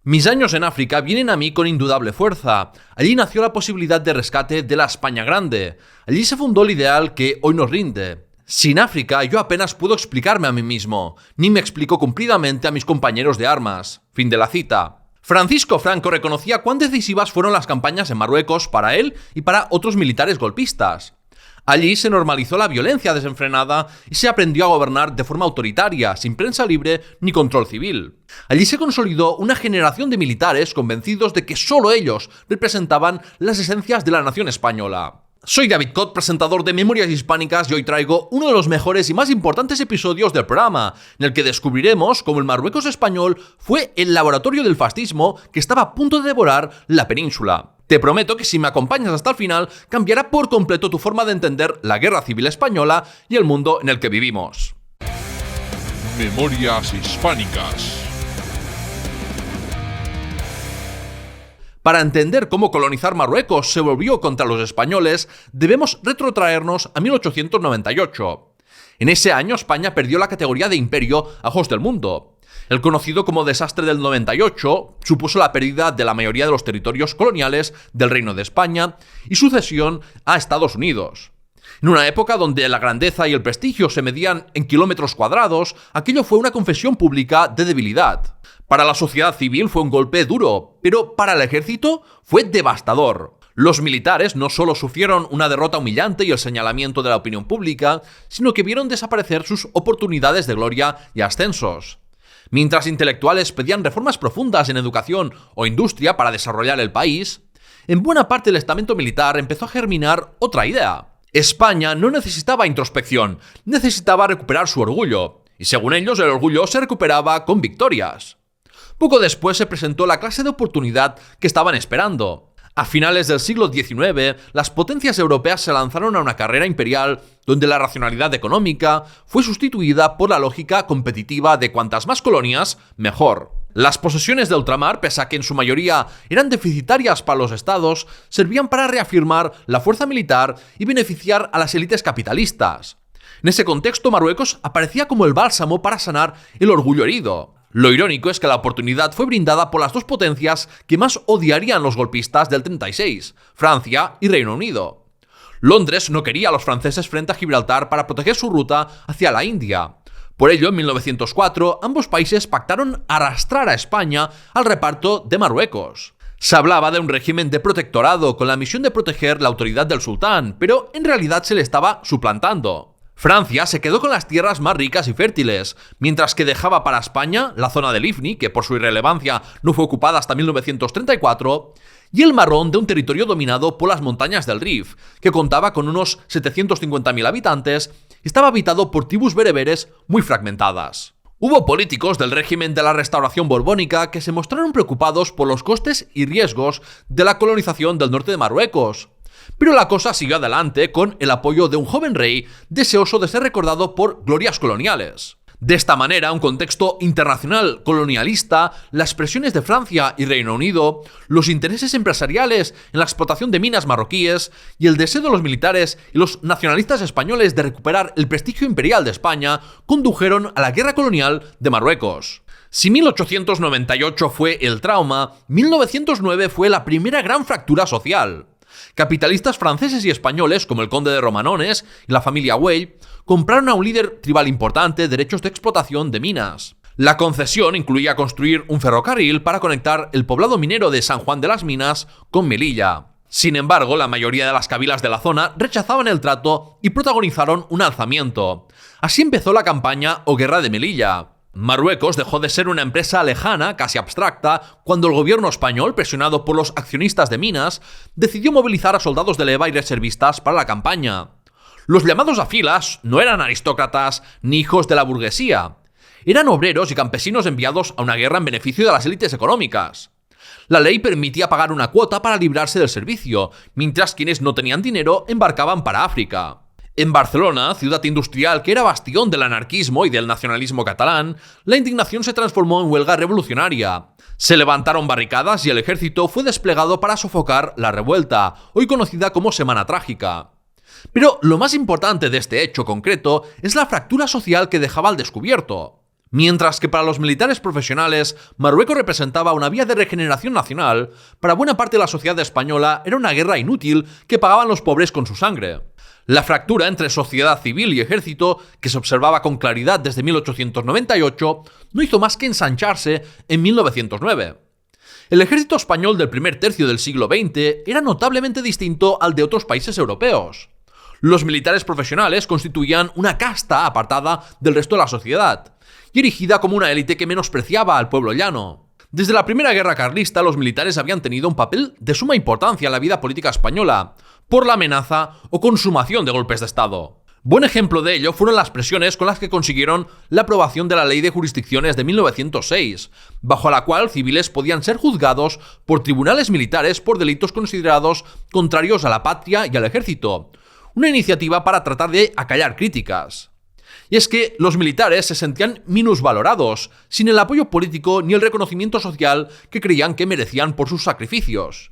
Mis años en África vienen a mí con indudable fuerza. Allí nació la posibilidad de rescate de la España grande. Allí se fundó el ideal que hoy nos rinde. Sin África yo apenas puedo explicarme a mí mismo, ni me explico cumplidamente a mis compañeros de armas. Fin de la cita. Francisco Franco reconocía cuán decisivas fueron las campañas en Marruecos para él y para otros militares golpistas. Allí se normalizó la violencia desenfrenada y se aprendió a gobernar de forma autoritaria, sin prensa libre ni control civil. Allí se consolidó una generación de militares convencidos de que solo ellos representaban las esencias de la nación española. Soy David Cot, presentador de Memorias Hispánicas, y hoy traigo uno de los mejores y más importantes episodios del programa, en el que descubriremos cómo el Marruecos español fue el laboratorio del fascismo que estaba a punto de devorar la península. Te prometo que si me acompañas hasta el final, cambiará por completo tu forma de entender la Guerra Civil Española y el mundo en el que vivimos. Memorias Hispánicas. Para entender cómo colonizar Marruecos se volvió contra los españoles, debemos retrotraernos a 1898. En ese año España perdió la categoría de imperio a ojos del mundo. El conocido como desastre del 98 supuso la pérdida de la mayoría de los territorios coloniales del Reino de España y su cesión a Estados Unidos. En una época donde la grandeza y el prestigio se medían en kilómetros cuadrados, aquello fue una confesión pública de debilidad. Para la sociedad civil fue un golpe duro, pero para el ejército fue devastador. Los militares no solo sufrieron una derrota humillante y el señalamiento de la opinión pública, sino que vieron desaparecer sus oportunidades de gloria y ascensos. Mientras intelectuales pedían reformas profundas en educación o industria para desarrollar el país, en buena parte del estamento militar empezó a germinar otra idea. España no necesitaba introspección, necesitaba recuperar su orgullo, y según ellos el orgullo se recuperaba con victorias. Poco después se presentó la clase de oportunidad que estaban esperando. A finales del siglo XIX, las potencias europeas se lanzaron a una carrera imperial donde la racionalidad económica fue sustituida por la lógica competitiva de cuantas más colonias, mejor. Las posesiones de ultramar, pese a que en su mayoría eran deficitarias para los estados, servían para reafirmar la fuerza militar y beneficiar a las élites capitalistas. En ese contexto, Marruecos aparecía como el bálsamo para sanar el orgullo herido. Lo irónico es que la oportunidad fue brindada por las dos potencias que más odiarían los golpistas del 36, Francia y Reino Unido. Londres no quería a los franceses frente a Gibraltar para proteger su ruta hacia la India. Por ello, en 1904, ambos países pactaron arrastrar a España al reparto de Marruecos. Se hablaba de un régimen de protectorado con la misión de proteger la autoridad del sultán, pero en realidad se le estaba suplantando. Francia se quedó con las tierras más ricas y fértiles, mientras que dejaba para España la zona del Ifni, que por su irrelevancia no fue ocupada hasta 1934, y el marrón de un territorio dominado por las montañas del Rif, que contaba con unos 750.000 habitantes y estaba habitado por tribus bereberes muy fragmentadas. Hubo políticos del régimen de la Restauración borbónica que se mostraron preocupados por los costes y riesgos de la colonización del norte de Marruecos. Pero la cosa siguió adelante con el apoyo de un joven rey deseoso de ser recordado por glorias coloniales. De esta manera, un contexto internacional colonialista, las presiones de Francia y Reino Unido, los intereses empresariales en la explotación de minas marroquíes y el deseo de los militares y los nacionalistas españoles de recuperar el prestigio imperial de España condujeron a la guerra colonial de Marruecos. Si 1898 fue el trauma, 1909 fue la primera gran fractura social. Capitalistas franceses y españoles, como el conde de Romanones y la familia Güell, compraron a un líder tribal importante derechos de explotación de minas. La concesión incluía construir un ferrocarril para conectar el poblado minero de San Juan de las Minas con Melilla. Sin embargo, la mayoría de las cabilas de la zona rechazaban el trato y protagonizaron un alzamiento. Así empezó la campaña o Guerra de Melilla. Marruecos dejó de ser una empresa lejana, casi abstracta, cuando el gobierno español, presionado por los accionistas de minas, decidió movilizar a soldados de leva y reservistas para la campaña. Los llamados a filas no eran aristócratas ni hijos de la burguesía. Eran obreros y campesinos enviados a una guerra en beneficio de las élites económicas. La ley permitía pagar una cuota para librarse del servicio, mientras quienes no tenían dinero embarcaban para África. En Barcelona, ciudad industrial que era bastión del anarquismo y del nacionalismo catalán, la indignación se transformó en huelga revolucionaria. Se levantaron barricadas y el ejército fue desplegado para sofocar la revuelta, hoy conocida como Semana Trágica. Pero lo más importante de este hecho concreto es la fractura social que dejaba al descubierto. Mientras que para los militares profesionales, Marruecos representaba una vía de regeneración nacional, para buena parte de la sociedad española era una guerra inútil que pagaban los pobres con su sangre. La fractura entre sociedad civil y ejército, que se observaba con claridad desde 1898, no hizo más que ensancharse en 1909. El ejército español del primer tercio del siglo XX era notablemente distinto al de otros países europeos. Los militares profesionales constituían una casta apartada del resto de la sociedad y erigida como una élite que menospreciaba al pueblo llano. Desde la Primera Guerra Carlista, los militares habían tenido un papel de suma importancia en la vida política española, por la amenaza o consumación de golpes de Estado. Buen ejemplo de ello fueron las presiones con las que consiguieron la aprobación de la Ley de Jurisdicciones de 1906, bajo la cual civiles podían ser juzgados por tribunales militares por delitos considerados contrarios a la patria y al ejército, una iniciativa para tratar de acallar críticas. Y es que los militares se sentían minusvalorados, sin el apoyo político ni el reconocimiento social que creían que merecían por sus sacrificios.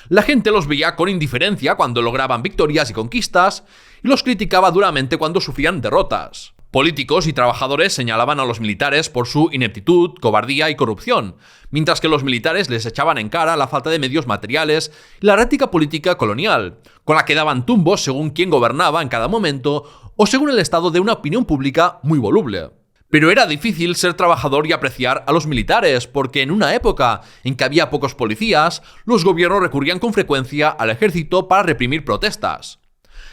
La gente los veía con indiferencia cuando lograban victorias y conquistas, y los criticaba duramente cuando sufrían derrotas. Políticos y trabajadores señalaban a los militares por su ineptitud, cobardía y corrupción, mientras que los militares les echaban en cara la falta de medios materiales y la errática política colonial, con la que daban tumbos según quién gobernaba en cada momento o según el estado de una opinión pública muy voluble. Pero era difícil ser trabajador y apreciar a los militares, porque en una época en que había pocos policías, los gobiernos recurrían con frecuencia al ejército para reprimir protestas.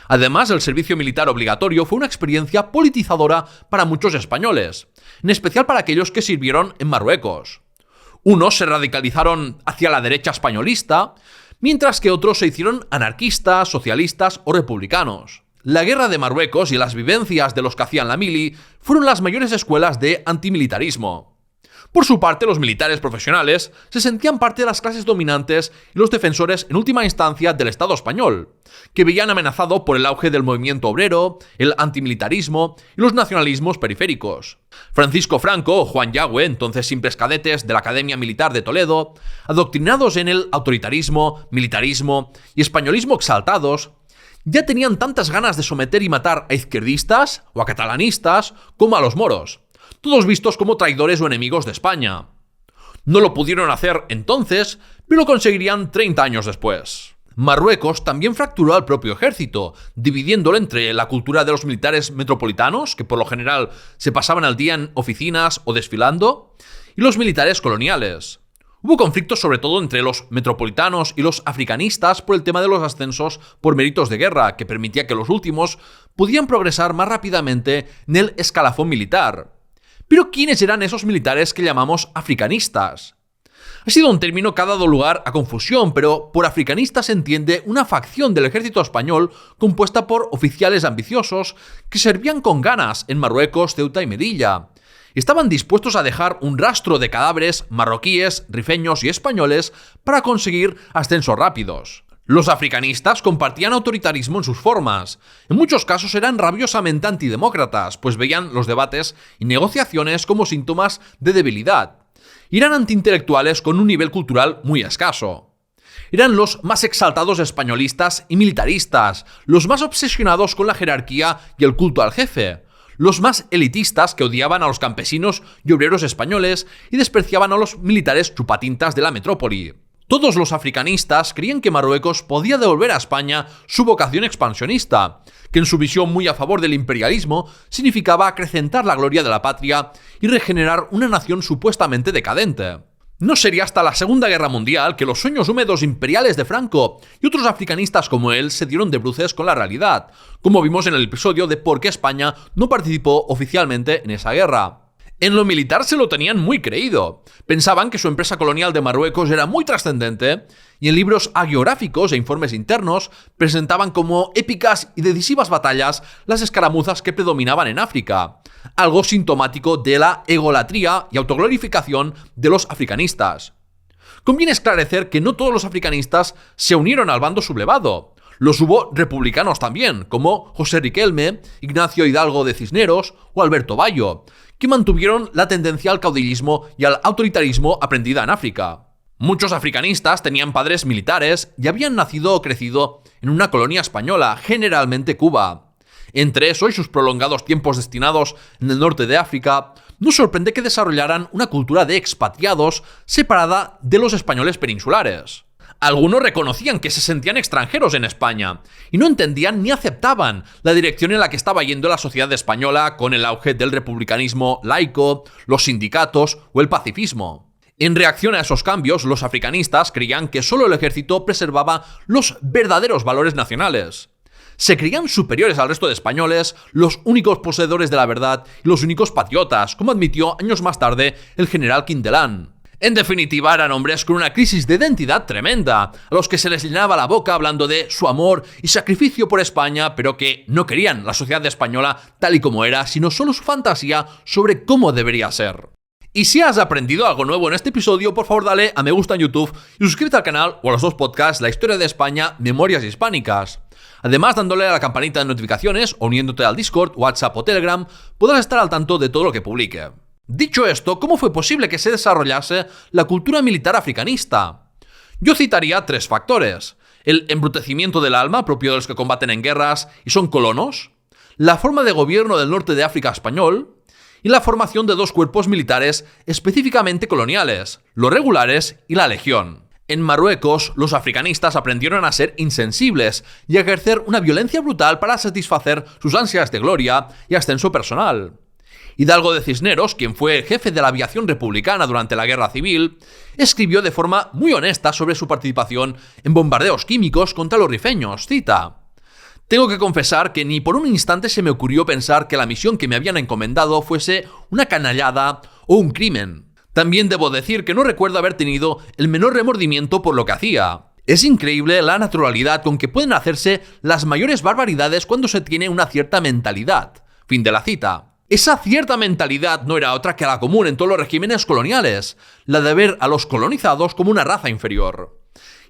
Además, el servicio militar obligatorio fue una experiencia politizadora para muchos españoles, en especial para aquellos que sirvieron en Marruecos. Unos se radicalizaron hacia la derecha españolista, mientras que otros se hicieron anarquistas, socialistas o republicanos. La guerra de Marruecos y las vivencias de los que hacían la mili fueron las mayores escuelas de antimilitarismo. Por su parte, los militares profesionales se sentían parte de las clases dominantes y los defensores en última instancia del Estado español, que veían amenazado por el auge del movimiento obrero, el antimilitarismo y los nacionalismos periféricos. Francisco Franco o Juan Yagüe, entonces simples cadetes de la Academia Militar de Toledo, adoctrinados en el autoritarismo, militarismo y españolismo exaltados, ya tenían tantas ganas de someter y matar a izquierdistas o a catalanistas como a los moros, todos vistos como traidores o enemigos de España. No lo pudieron hacer entonces, pero lo conseguirían 30 años después. Marruecos también fracturó al propio ejército, dividiéndolo entre la cultura de los militares metropolitanos, que por lo general se pasaban el día en oficinas o desfilando, y los militares coloniales. Hubo conflictos sobre todo entre los metropolitanos y los africanistas por el tema de los ascensos por méritos de guerra, que permitía que los últimos pudieran progresar más rápidamente en el escalafón militar. Pero ¿quiénes eran esos militares que llamamos africanistas? Ha sido un término que ha dado lugar a confusión, pero por africanista se entiende una facción del ejército español compuesta por oficiales ambiciosos que servían con ganas en Marruecos, Ceuta y Melilla. Estaban dispuestos a dejar un rastro de cadáveres marroquíes, rifeños y españoles para conseguir ascensos rápidos. Los africanistas compartían autoritarismo en sus formas. En muchos casos eran rabiosamente antidemócratas, pues veían los debates y negociaciones como síntomas de debilidad. Y eran antiintelectuales con un nivel cultural muy escaso. Eran los más exaltados españolistas y militaristas, los más obsesionados con la jerarquía y el culto al jefe, los más elitistas que odiaban a los campesinos y obreros españoles y despreciaban a los militares chupatintas de la metrópoli. Todos los africanistas creían que Marruecos podía devolver a España su vocación expansionista, que en su visión muy a favor del imperialismo significaba acrecentar la gloria de la patria y regenerar una nación supuestamente decadente. No sería hasta la Segunda Guerra Mundial que los sueños húmedos imperiales de Franco y otros africanistas como él se dieron de bruces con la realidad, como vimos en el episodio de por qué España no participó oficialmente en esa guerra. En lo militar se lo tenían muy creído. Pensaban que su empresa colonial de Marruecos era muy trascendente y en libros hagiográficos e informes internos presentaban como épicas y decisivas batallas las escaramuzas que predominaban en África, algo sintomático de la egolatría y autoglorificación de los africanistas. Conviene esclarecer que no todos los africanistas se unieron al bando sublevado. Los hubo republicanos también, como José Riquelme, Ignacio Hidalgo de Cisneros o Alberto Bayo, que mantuvieron la tendencia al caudillismo y al autoritarismo aprendida en África. Muchos africanistas tenían padres militares y habían nacido o crecido en una colonia española, generalmente Cuba. Entre eso y sus prolongados tiempos destinados en el norte de África, no sorprende que desarrollaran una cultura de expatriados separada de los españoles peninsulares. Algunos reconocían que se sentían extranjeros en España y no entendían ni aceptaban la dirección en la que estaba yendo la sociedad española con el auge del republicanismo laico, los sindicatos o el pacifismo. En reacción a esos cambios, los africanistas creían que solo el ejército preservaba los verdaderos valores nacionales. Se creían superiores al resto de españoles, los únicos poseedores de la verdad y los únicos patriotas, como admitió años más tarde el general Quintelán. En definitiva, eran hombres con una crisis de identidad tremenda, a los que se les llenaba la boca hablando de su amor y sacrificio por España, pero que no querían la sociedad española tal y como era, sino solo su fantasía sobre cómo debería ser. Y si has aprendido algo nuevo en este episodio, por favor dale a me gusta en YouTube y suscríbete al canal o a los dos podcasts La Historia de España, Memorias Hispánicas. Además, dándole a la campanita de notificaciones o uniéndote al Discord, WhatsApp o Telegram, podrás estar al tanto de todo lo que publique. Dicho esto, ¿cómo fue posible que se desarrollase la cultura militar africanista? Yo citaría 3 factores: el embrutecimiento del alma propio de los que combaten en guerras y son colonos, la forma de gobierno del norte de África español y la formación de 2 cuerpos militares específicamente coloniales, los regulares y la legión. En Marruecos, los africanistas aprendieron a ser insensibles y a ejercer una violencia brutal para satisfacer sus ansias de gloria y ascenso personal. Hidalgo de Cisneros, quien fue jefe de la aviación republicana durante la Guerra Civil, escribió de forma muy honesta sobre su participación en bombardeos químicos contra los rifeños. Cita: «Tengo que confesar que ni por un instante se me ocurrió pensar que la misión que me habían encomendado fuese una canallada o un crimen. También debo decir que no recuerdo haber tenido el menor remordimiento por lo que hacía. Es increíble la naturalidad con que pueden hacerse las mayores barbaridades cuando se tiene una cierta mentalidad». Fin de la cita. Esa cierta mentalidad no era otra que la común en todos los regímenes coloniales, la de ver a los colonizados como una raza inferior.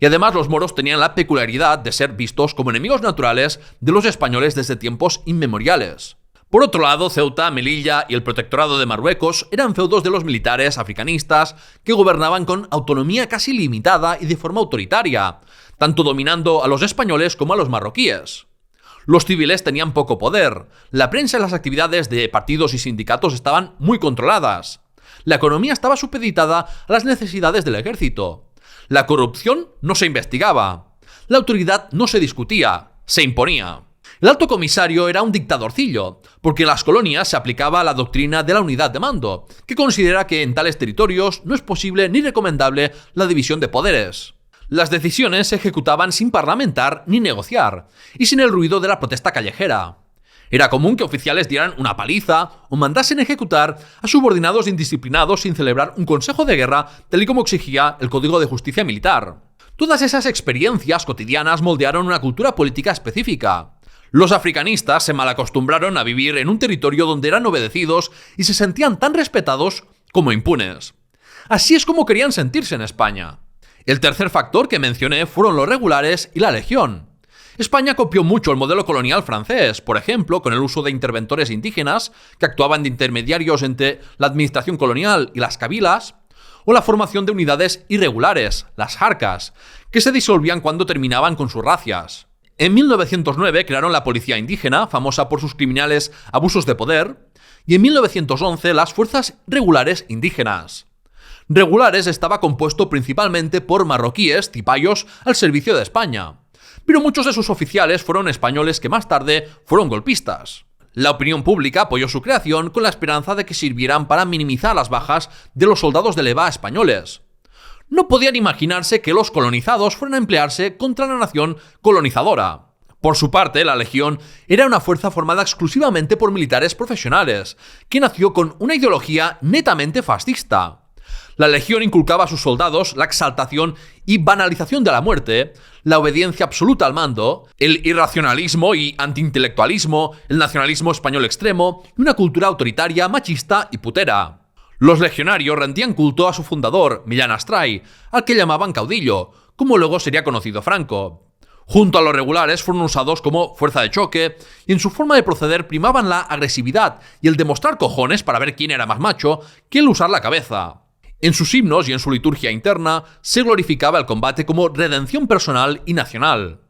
Y además los moros tenían la peculiaridad de ser vistos como enemigos naturales de los españoles desde tiempos inmemoriales. Por otro lado, Ceuta, Melilla y el Protectorado de Marruecos eran feudos de los militares africanistas que gobernaban con autonomía casi limitada y de forma autoritaria, tanto dominando a los españoles como a los marroquíes. Los civiles tenían poco poder, la prensa y las actividades de partidos y sindicatos estaban muy controladas. La economía estaba supeditada a las necesidades del ejército. La corrupción no se investigaba. La autoridad no se discutía, se imponía. El alto comisario era un dictadorcillo, porque en las colonias se aplicaba la doctrina de la unidad de mando, que considera que en tales territorios no es posible ni recomendable la división de poderes. Las decisiones se ejecutaban sin parlamentar ni negociar, y sin el ruido de la protesta callejera. Era común que oficiales dieran una paliza o mandasen ejecutar a subordinados indisciplinados sin celebrar un consejo de guerra, tal y como exigía el Código de Justicia Militar. Todas esas experiencias cotidianas moldearon una cultura política específica. Los africanistas se malacostumbraron a vivir en un territorio donde eran obedecidos y se sentían tan respetados como impunes. Así es como querían sentirse en España. El tercer factor que mencioné fueron los regulares y la legión. España copió mucho el modelo colonial francés, por ejemplo, con el uso de interventores indígenas que actuaban de intermediarios entre la administración colonial y las cabilas, o la formación de unidades irregulares, las jarcas, que se disolvían cuando terminaban con sus racias. En 1909 crearon la policía indígena, famosa por sus criminales abusos de poder, y en 1911 las fuerzas regulares indígenas. Regulares estaba compuesto principalmente por marroquíes, cipayos, al servicio de España, pero muchos de sus oficiales fueron españoles que más tarde fueron golpistas. La opinión pública apoyó su creación con la esperanza de que sirvieran para minimizar las bajas de los soldados de leva españoles. No podían imaginarse que los colonizados fueran a emplearse contra la nación colonizadora. Por su parte, la Legión era una fuerza formada exclusivamente por militares profesionales, que nació con una ideología netamente fascista. La Legión inculcaba a sus soldados la exaltación y banalización de la muerte, la obediencia absoluta al mando, el irracionalismo y antiintelectualismo, el nacionalismo español extremo y una cultura autoritaria, machista y putera. Los legionarios rendían culto a su fundador, Millán Astray, al que llamaban caudillo, como luego sería conocido Franco. Junto a los regulares fueron usados como fuerza de choque y en su forma de proceder primaban la agresividad y el demostrar cojones para ver quién era más macho que el usar la cabeza. En sus himnos y en su liturgia interna se glorificaba el combate como redención personal y nacional.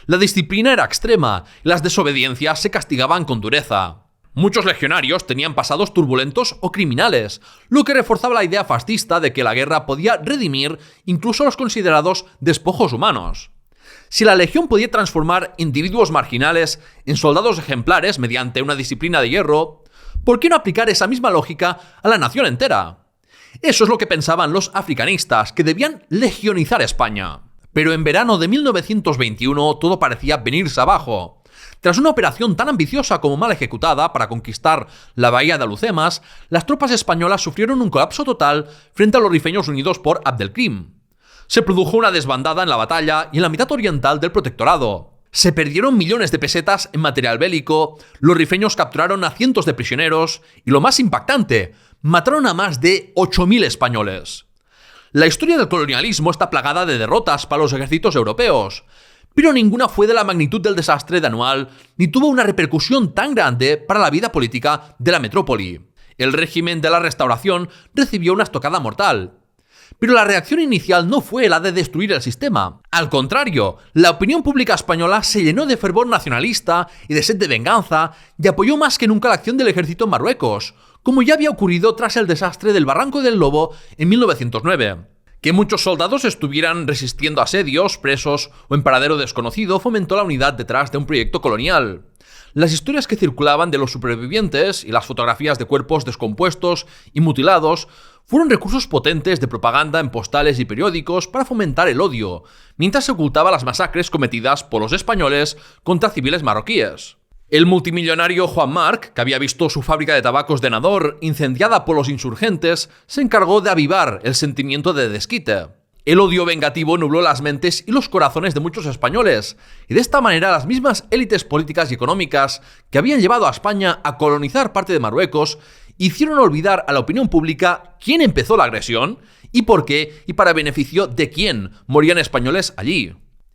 La disciplina era extrema y las desobediencias se castigaban con dureza. Muchos legionarios tenían pasados turbulentos o criminales, lo que reforzaba la idea fascista de que la guerra podía redimir incluso los considerados despojos humanos. Si la legión podía transformar individuos marginales en soldados ejemplares mediante una disciplina de hierro, ¿por qué no aplicar esa misma lógica a la nación entera? Eso es lo que pensaban los africanistas, que debían legionizar España. Pero en verano de 1921 todo parecía venirse abajo. Tras una operación tan ambiciosa como mal ejecutada para conquistar la bahía de Alhucemas, las tropas españolas sufrieron un colapso total frente a los rifeños unidos por Abdelkrim. Se produjo una desbandada en la batalla y en la mitad oriental del protectorado. Se perdieron millones de pesetas en material bélico, los rifeños capturaron a cientos de prisioneros y, lo más impactante, mataron a más de 8.000 españoles. La historia del colonialismo está plagada de derrotas para los ejércitos europeos, pero ninguna fue de la magnitud del desastre de Anual ni tuvo una repercusión tan grande para la vida política de la metrópoli. El régimen de la Restauración recibió una estocada mortal. Pero la reacción inicial no fue la de destruir el sistema. Al contrario, la opinión pública española se llenó de fervor nacionalista y de sed de venganza y apoyó más que nunca la acción del ejército en Marruecos, como ya había ocurrido tras el desastre del Barranco del Lobo en 1909. Que muchos soldados estuvieran resistiendo asedios, presos o en paradero desconocido fomentó la unidad detrás de un proyecto colonial. Las historias que circulaban de los supervivientes y las fotografías de cuerpos descompuestos y mutilados fueron recursos potentes de propaganda en postales y periódicos para fomentar el odio, mientras se ocultaba las masacres cometidas por los españoles contra civiles marroquíes. El multimillonario Juan Marc, que había visto su fábrica de tabacos de Nador incendiada por los insurgentes, se encargó de avivar el sentimiento de desquite. El odio vengativo nubló las mentes y los corazones de muchos españoles, y de esta manera las mismas élites políticas y económicas que habían llevado a España a colonizar parte de Marruecos hicieron olvidar a la opinión pública quién empezó la agresión y por qué y para beneficio de quién morían españoles allí.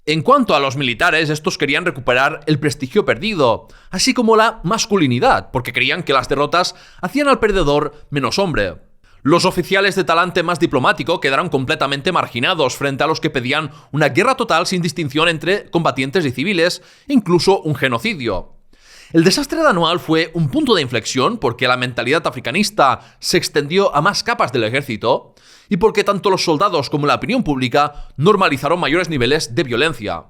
En cuanto a los militares, estos querían recuperar el prestigio perdido, así como la masculinidad, porque creían que las derrotas hacían al perdedor menos hombre. Los oficiales de talante más diplomático quedaron completamente marginados frente a los que pedían una guerra total sin distinción entre combatientes y civiles, e incluso un genocidio. El desastre de Anual fue un punto de inflexión porque la mentalidad africanista se extendió a más capas del ejército y porque tanto los soldados como la opinión pública normalizaron mayores niveles de violencia.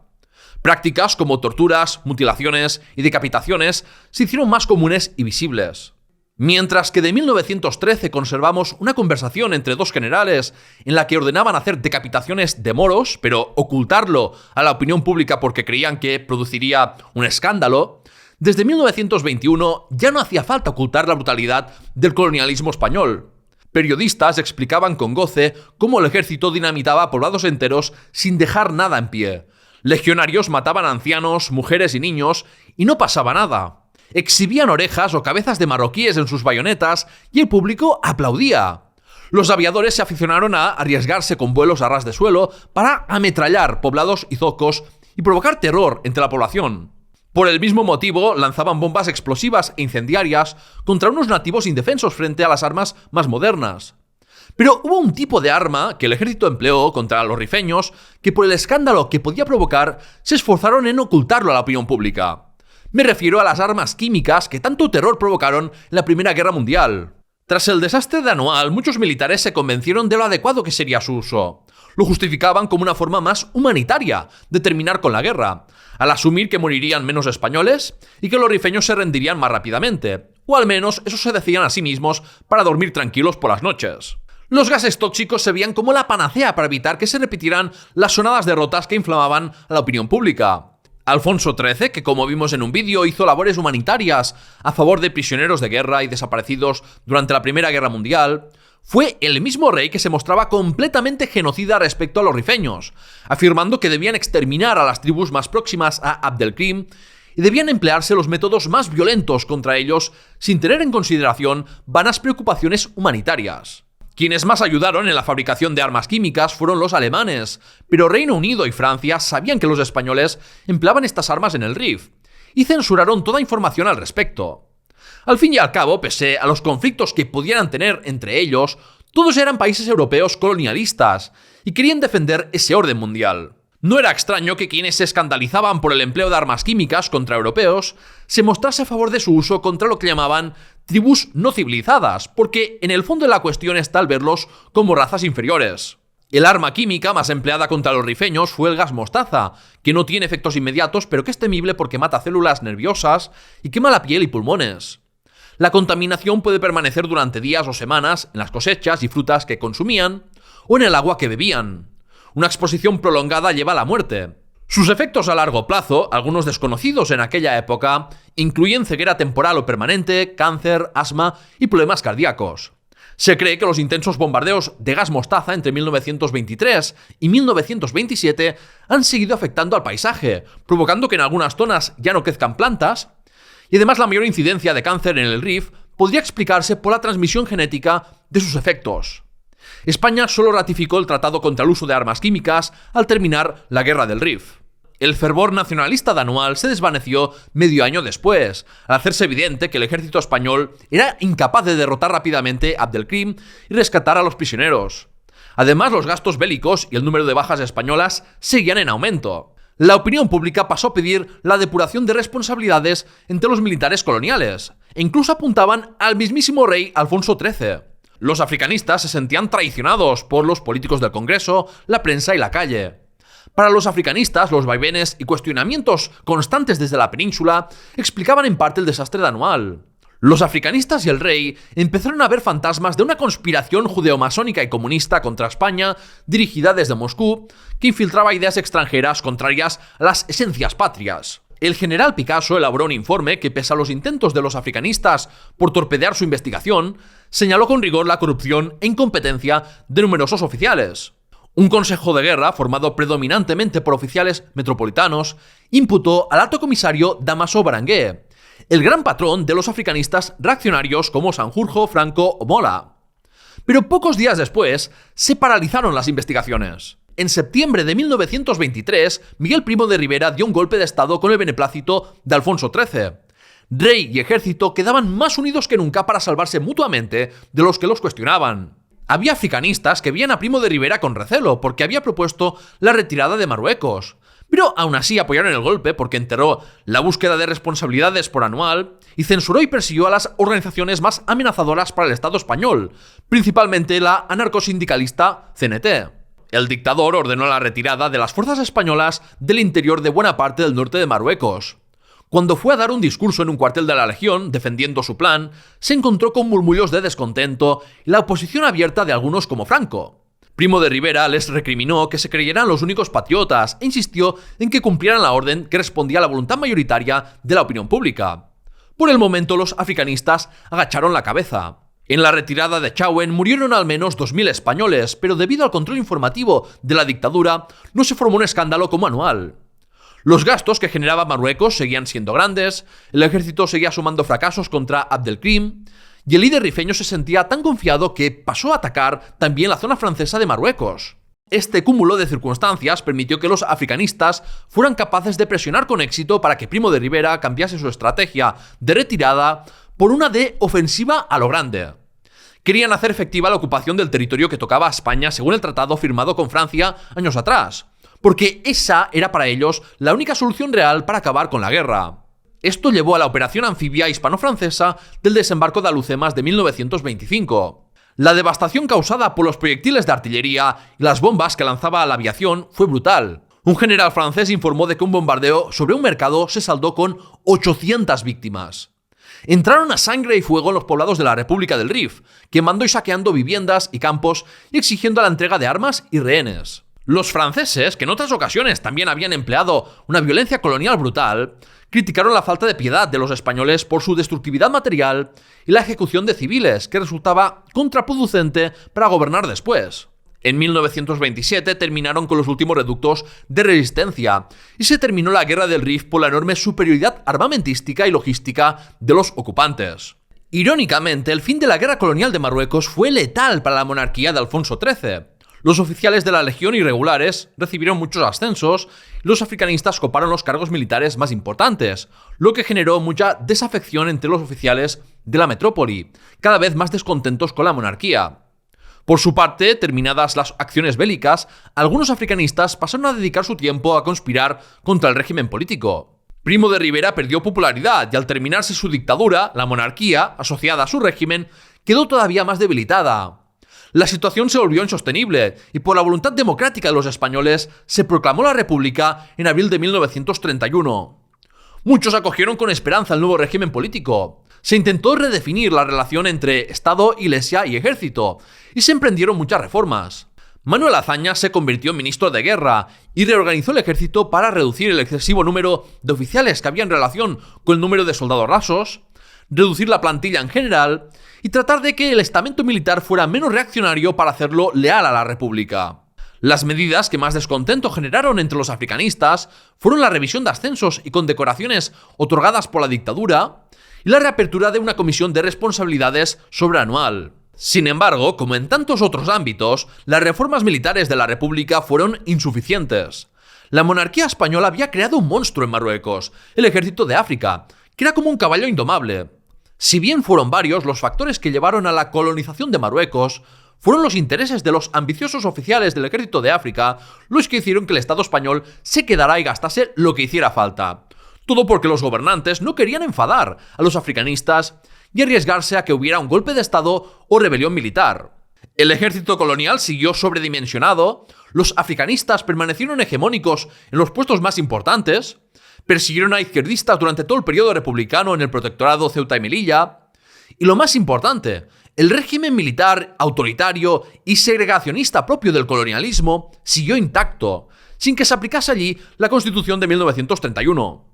Prácticas como torturas, mutilaciones y decapitaciones se hicieron más comunes y visibles. Mientras que de 1913 conservamos una conversación entre dos generales en la que ordenaban hacer decapitaciones de moros, pero ocultarlo a la opinión pública porque creían que produciría un escándalo, desde 1921 ya no hacía falta ocultar la brutalidad del colonialismo español. Periodistas explicaban con goce cómo el ejército dinamitaba poblados enteros sin dejar nada en pie. Legionarios mataban a ancianos, mujeres y niños y no pasaba nada. Exhibían orejas o cabezas de marroquíes en sus bayonetas y el público aplaudía. Los aviadores se aficionaron a arriesgarse con vuelos a ras de suelo para ametrallar poblados y zocos y provocar terror entre la población. Por el mismo motivo, lanzaban bombas explosivas e incendiarias contra unos nativos indefensos frente a las armas más modernas. Pero hubo un tipo de arma que el ejército empleó contra los rifeños que por el escándalo que podía provocar se esforzaron en ocultarlo a la opinión pública. Me refiero a las armas químicas que tanto terror provocaron en la Primera Guerra Mundial. Tras el desastre de Anual, muchos militares se convencieron de lo adecuado que sería su uso. Lo justificaban como una forma más humanitaria de terminar con la guerra, al asumir que morirían menos españoles y que los rifeños se rendirían más rápidamente, o al menos eso se decían a sí mismos para dormir tranquilos por las noches. Los gases tóxicos se veían como la panacea para evitar que se repitieran las sonadas derrotas que inflamaban a la opinión pública. Alfonso XIII, que como vimos en un vídeo hizo labores humanitarias a favor de prisioneros de guerra y desaparecidos durante la Primera Guerra Mundial, fue el mismo rey que se mostraba completamente genocida respecto a los rifeños, afirmando que debían exterminar a las tribus más próximas a Abdelkrim y debían emplearse los métodos más violentos contra ellos sin tener en consideración vanas preocupaciones humanitarias. Quienes más ayudaron en la fabricación de armas químicas fueron los alemanes, pero Reino Unido y Francia sabían que los españoles empleaban estas armas en el Rif y censuraron toda información al respecto. Al fin y al cabo, pese a los conflictos que pudieran tener entre ellos, todos eran países europeos colonialistas y querían defender ese orden mundial. No era extraño que quienes se escandalizaban por el empleo de armas químicas contra europeos se mostrase a favor de su uso contra lo que llamaban tribus no civilizadas, porque en el fondo de la cuestión está el verlos como razas inferiores. El arma química más empleada contra los rifeños fue el gas mostaza, que no tiene efectos inmediatos pero que es temible porque mata células nerviosas y quema la piel y pulmones. La contaminación puede permanecer durante días o semanas en las cosechas y frutas que consumían o en el agua que bebían. Una exposición prolongada lleva a la muerte. Sus efectos a largo plazo, algunos desconocidos en aquella época, incluyen ceguera temporal o permanente, cáncer, asma y problemas cardíacos. Se cree que los intensos bombardeos de gas mostaza entre 1923 y 1927 han seguido afectando al paisaje, provocando que en algunas zonas ya no crezcan plantas, y además la mayor incidencia de cáncer en el Rif podría explicarse por la transmisión genética de sus efectos. España solo ratificó el tratado contra el uso de armas químicas al terminar la Guerra del Rif. El fervor nacionalista de Anual se desvaneció medio año después, al hacerse evidente que el ejército español era incapaz de derrotar rápidamente a Abdelkrim y rescatar a los prisioneros. Además, los gastos bélicos y el número de bajas españolas seguían en aumento. La opinión pública pasó a pedir la depuración de responsabilidades entre los militares coloniales, e incluso apuntaban al mismísimo rey Alfonso XIII. Los africanistas se sentían traicionados por los políticos del Congreso, la prensa y la calle. Para los africanistas, los vaivenes y cuestionamientos constantes desde la península explicaban en parte el desastre de Anual. Los africanistas y el rey empezaron a ver fantasmas de una conspiración judeomasónica y comunista contra España dirigida desde Moscú, que infiltraba ideas extranjeras contrarias a las esencias patrias. El general Picasso elaboró un informe que, pese a los intentos de los africanistas por torpedear su investigación, señaló con rigor la corrupción e incompetencia de numerosos oficiales. Un consejo de guerra, formado predominantemente por oficiales metropolitanos, imputó al alto comisario Damaso Berenguer, el gran patrón de los africanistas reaccionarios como Sanjurjo, Franco o Mola. Pero pocos días después, se paralizaron las investigaciones. En septiembre de 1923, Miguel Primo de Rivera dio un golpe de estado con el beneplácito de Alfonso XIII. Rey y ejército quedaban más unidos que nunca para salvarse mutuamente de los que los cuestionaban. Había africanistas que veían a Primo de Rivera con recelo porque había propuesto la retirada de Marruecos, pero aún así apoyaron el golpe porque enterró la búsqueda de responsabilidades por Anual y censuró y persiguió a las organizaciones más amenazadoras para el Estado español, principalmente la anarcosindicalista CNT. El dictador ordenó la retirada de las fuerzas españolas del interior de buena parte del norte de Marruecos. Cuando fue a dar un discurso en un cuartel de la Legión, defendiendo su plan, se encontró con murmullos de descontento y la oposición abierta de algunos como Franco. Primo de Rivera les recriminó que se creyeran los únicos patriotas e insistió en que cumplieran la orden que respondía a la voluntad mayoritaria de la opinión pública. Por el momento, los africanistas agacharon la cabeza. En la retirada de Chauen murieron al menos 2000 españoles, pero debido al control informativo de la dictadura, no se formó un escándalo como Anual. Los gastos que generaba Marruecos seguían siendo grandes, el ejército seguía sumando fracasos contra Abdelkrim, y el líder rifeño se sentía tan confiado que pasó a atacar también la zona francesa de Marruecos. Este cúmulo de circunstancias permitió que los africanistas fueran capaces de presionar con éxito para que Primo de Rivera cambiase su estrategia de retirada por una de ofensiva a lo grande. Querían hacer efectiva la ocupación del territorio que tocaba a España según el tratado firmado con Francia años atrás, porque esa era para ellos la única solución real para acabar con la guerra. Esto llevó a la operación anfibia hispano-francesa del desembarco de Alhucemas de 1925. La devastación causada por los proyectiles de artillería y las bombas que lanzaba a la aviación fue brutal. Un general francés informó de que un bombardeo sobre un mercado se saldó con 800 víctimas. Entraron a sangre y fuego en los poblados de la República del Rif, quemando y saqueando viviendas y campos y exigiendo la entrega de armas y rehenes. Los franceses, que en otras ocasiones también habían empleado una violencia colonial brutal, criticaron la falta de piedad de los españoles por su destructividad material y la ejecución de civiles, que resultaba contraproducente para gobernar después. En 1927 terminaron con los últimos reductos de resistencia y se terminó la Guerra del Rif por la enorme superioridad armamentística y logística de los ocupantes. Irónicamente, el fin de la guerra colonial de Marruecos fue letal para la monarquía de Alfonso XIII. Los oficiales de la Legión irregulares recibieron muchos ascensos y los africanistas coparon los cargos militares más importantes, lo que generó mucha desafección entre los oficiales de la metrópoli, cada vez más descontentos con la monarquía. Por su parte, terminadas las acciones bélicas, algunos africanistas pasaron a dedicar su tiempo a conspirar contra el régimen político. Primo de Rivera perdió popularidad y al terminarse su dictadura, la monarquía, asociada a su régimen, quedó todavía más debilitada. La situación se volvió insostenible y por la voluntad democrática de los españoles se proclamó la República en abril de 1931. Muchos acogieron con esperanza el nuevo régimen político. Se intentó redefinir la relación entre Estado, Iglesia y Ejército y se emprendieron muchas reformas. Manuel Azaña se convirtió en ministro de guerra y reorganizó el ejército para reducir el excesivo número de oficiales que había en relación con el número de soldados rasos, reducir la plantilla en general y tratar de que el estamento militar fuera menos reaccionario para hacerlo leal a la República. Las medidas que más descontento generaron entre los africanistas fueron la revisión de ascensos y condecoraciones otorgadas por la dictadura y la reapertura de una comisión de responsabilidades sobreanual. Sin embargo, como en tantos otros ámbitos, las reformas militares de la República fueron insuficientes. La monarquía española había creado un monstruo en Marruecos, el Ejército de África, que era como un caballo indomable. Si bien fueron varios los factores que llevaron a la colonización de Marruecos, fueron los intereses de los ambiciosos oficiales del Ejército de África los que hicieron que el Estado español se quedara y gastase lo que hiciera falta. Todo porque los gobernantes no querían enfadar a los africanistas y arriesgarse a que hubiera un golpe de Estado o rebelión militar. El ejército colonial siguió sobredimensionado, los africanistas permanecieron hegemónicos en los puestos más importantes, persiguieron a izquierdistas durante todo el periodo republicano en el protectorado Ceuta y Melilla, y lo más importante, el régimen militar autoritario y segregacionista propio del colonialismo siguió intacto, sin que se aplicase allí la Constitución de 1931.